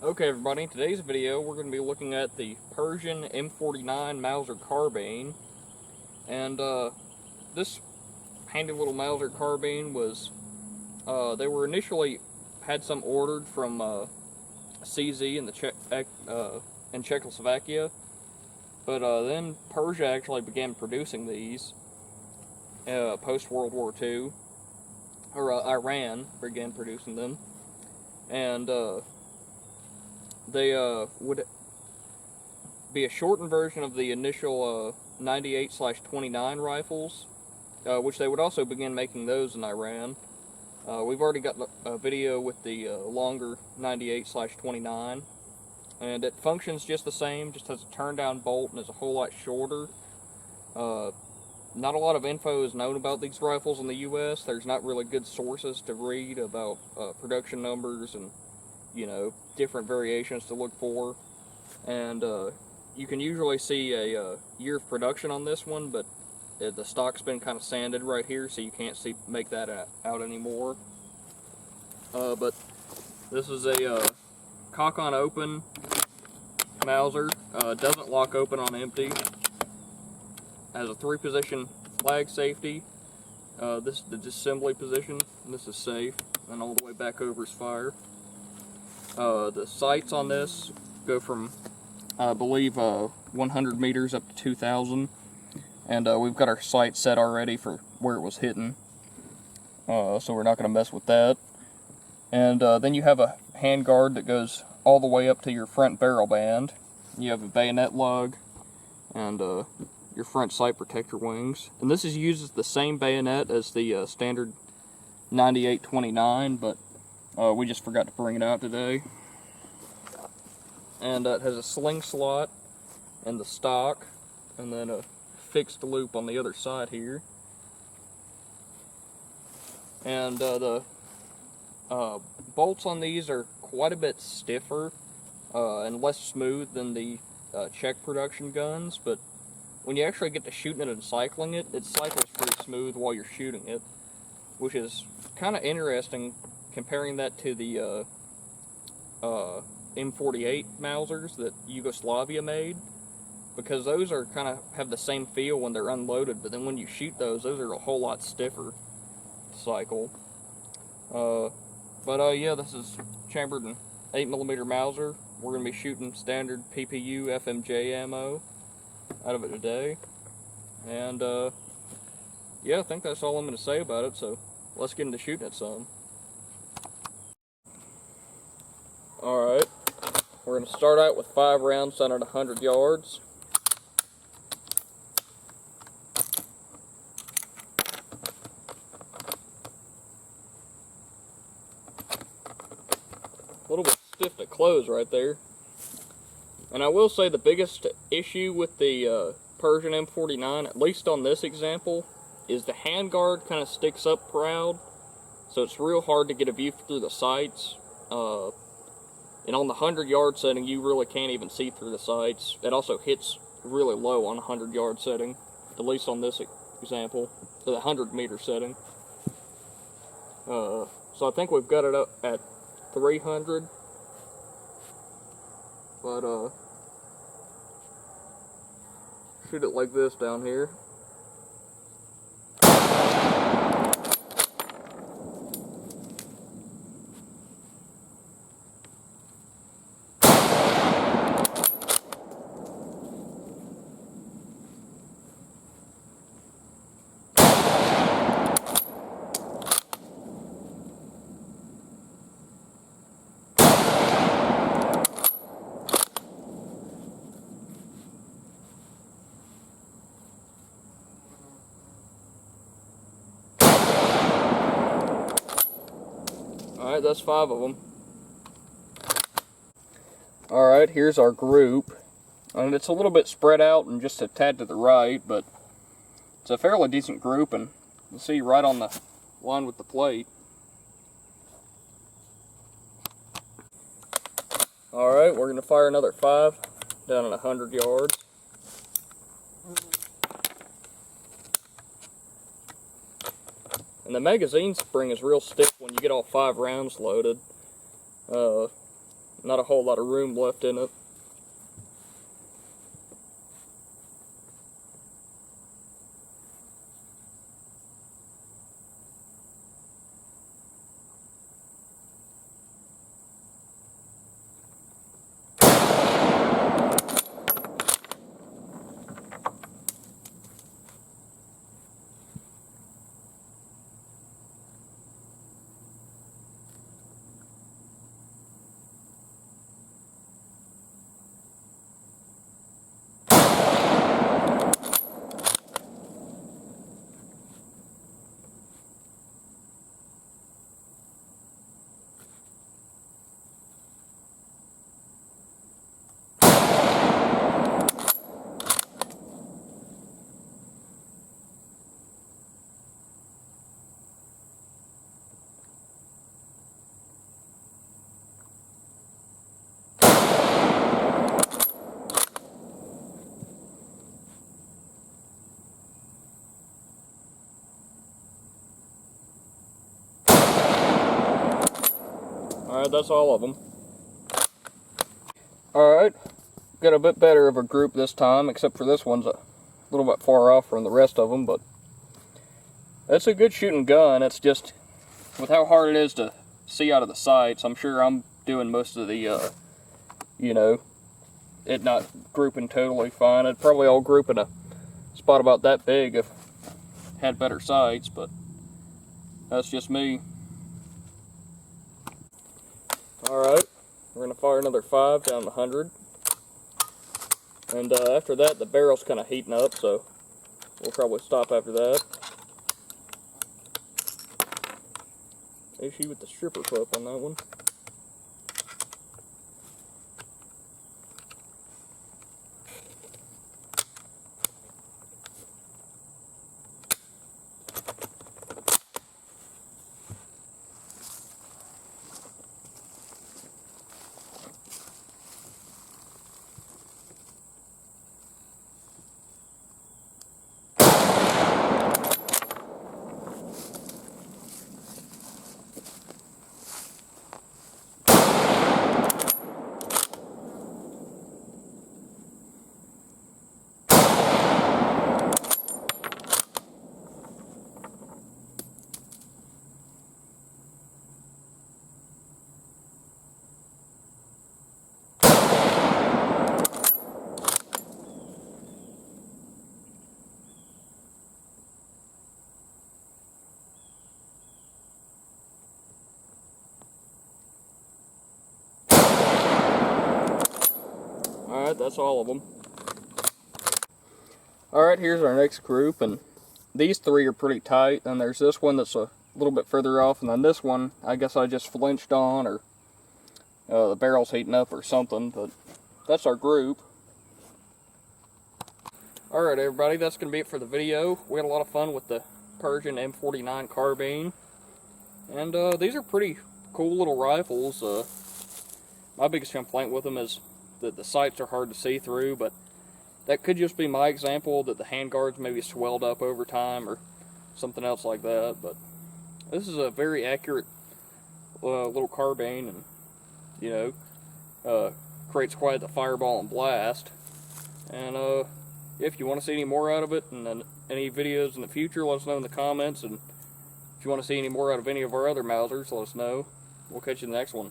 Okay everybody, in today's video we're going to be looking at the Persian M49 Mauser carbine. And this handy little Mauser carbine was, they were initially had some ordered from CZ in Czechoslovakia. But then Persia actually began producing these post-World War II, or Iran began producing them. And they would be a shortened version of the initial 98/29 rifles, which they would also begin making those in Iran. We've already got a video with the longer 98/29, and it functions just the same, just has a turn-down bolt and is a whole lot shorter. Not a lot of info is known about these rifles in the U.S. There's not really good sources to read about production numbers and, you know, different variations to look for. And you can usually see a year of production on this one, but the stock's been kind of sanded right here, so you can't make that out anymore. But this is a cock on open Mauser. Doesn't lock open on empty. Has a 3-position flag safety. This is the disassembly position. This is safe, and all the way back over is fire. The sights on this go from, I believe, 100 meters up to 2,000. And we've got our sight set already for where it was hitting. So we're not going to mess with that. And then you have a handguard that goes all the way up to your front barrel band. You have a bayonet lug and your front sight protector wings. And this uses the same bayonet as the standard 98/29, but we just forgot to bring it out today. And it has a sling slot in the stock, and then a fixed loop on the other side here. And the bolts on these are quite a bit stiffer and less smooth than the Czech production guns, but when you actually get to shooting it and cycling it, it cycles pretty smooth while you're shooting it, which is kind of interesting comparing that to the M48 Mausers that Yugoslavia made, because those are kind of have the same feel when they're unloaded, but then when you shoot those are a whole lot stiffer to cycle. Yeah, this is chambered in 8mm Mauser. We're going to be shooting standard PPU FMJ ammo out of it today. And yeah, I think that's all I'm going to say about it, so let's get into shooting it some. Alright, we're going to start out with 5 rounds done at 100 yards. A little bit stiff to close right there. And I will say the biggest issue with the Persian M49, at least on this example, is the handguard kind of sticks up proud, so it's real hard to get a view through the sights. And on the 100-yard setting, you really can't even see through the sights. It also hits really low on a 100-yard setting, at least on this example, the 100-meter setting. So I think we've got it up at 300, but shoot it like this down here. Alright, that's 5 of them. Alright, here's our group. And it's a little bit spread out and just a tad to the right, but it's a fairly decent group, and you'll see right on the line with the plate. Alright, we're going to fire another 5 down at 100 yards. And the magazine spring is real stiff when you get all 5 rounds loaded. Not a whole lot of room left in it. Alright, that's all of them. Alright, got a bit better of a group this time, except for this one's a little bit far off from the rest of them, but it's a good shooting gun. It's just, with how hard it is to see out of the sights, I'm sure I'm doing most of the, you know, it not grouping totally fine. It'd probably all group in a spot about that big if it had better sights, but that's just me. Alright, we're going to fire another 5 down the 100. And after that, the barrel's kind of heating up, so we'll probably stop after that. Issue with the stripper clip on that one. Alright, that's all of them. Alright, here's our next group, and these 3 are pretty tight, and there's this one that's a little bit further off, and then this one, I guess I just flinched on, or the barrel's heating up or something, but that's our group. Alright everybody, that's going to be it for the video. We had a lot of fun with the Persian M49 carbine, and these are pretty cool little rifles. My biggest complaint with them is that the sights are hard to see through, but that could just be my example, that the handguards maybe swelled up over time or something else like that. But this is a very accurate little carbine, and you know, creates quite the fireball and blast. And if you want to see any more out of it, and then any videos in the future, let us know in the comments. And if you want to see any more out of any of our other Mausers, let us know. We'll catch you in the next one.